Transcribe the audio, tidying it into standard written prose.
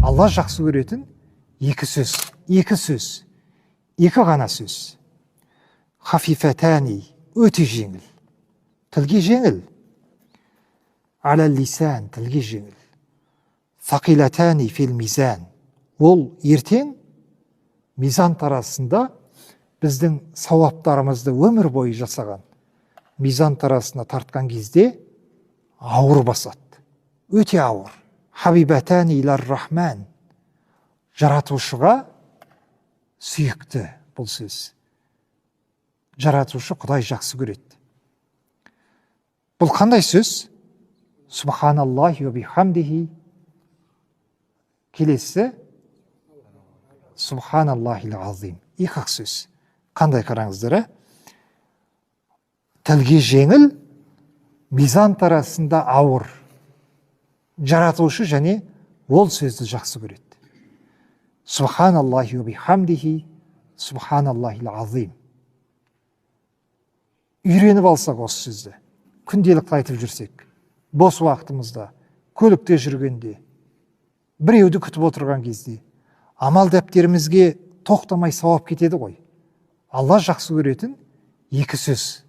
Алла жақсы көретін екі сөз, екі ғана сөз. Хафифатани, өте жеңіл. Тілге жеңіл. Алал лисан, тілге жеңіл. Фақилатани фил мизан. Ол ертең мизан тарасында біздің сауаптарымызды өмір бойы жасаған мизан тарасына тартқан кезде ауыр басады. Өте ауыр. Хабибатани илар рахман. Жаратушыға сүйікті бұл сөз. Жаратушы Құдай жақсы көреді. Бұл қандай сөз? Субханаллахи ва бихамдихи. Келесі Субханаллахил азим. Екі сөз. Қандай қараңыздар? Тілге жеңіл, мизан тарасында ауыр. Жаратушы және ол сөзді жақсы көреді. Субханаллахи ва бихамдихи, Субханаллахил азим. Үйреніп алсақ осы сөзді, күнделікті айтып жүрсек, бос уақытымызда, көлікте жүргенде, біреуді күтіп отырған кезде, амал дәптерімізге тоқтамай сауап кетеді ғой. Алла жақсы көретін екі сөз.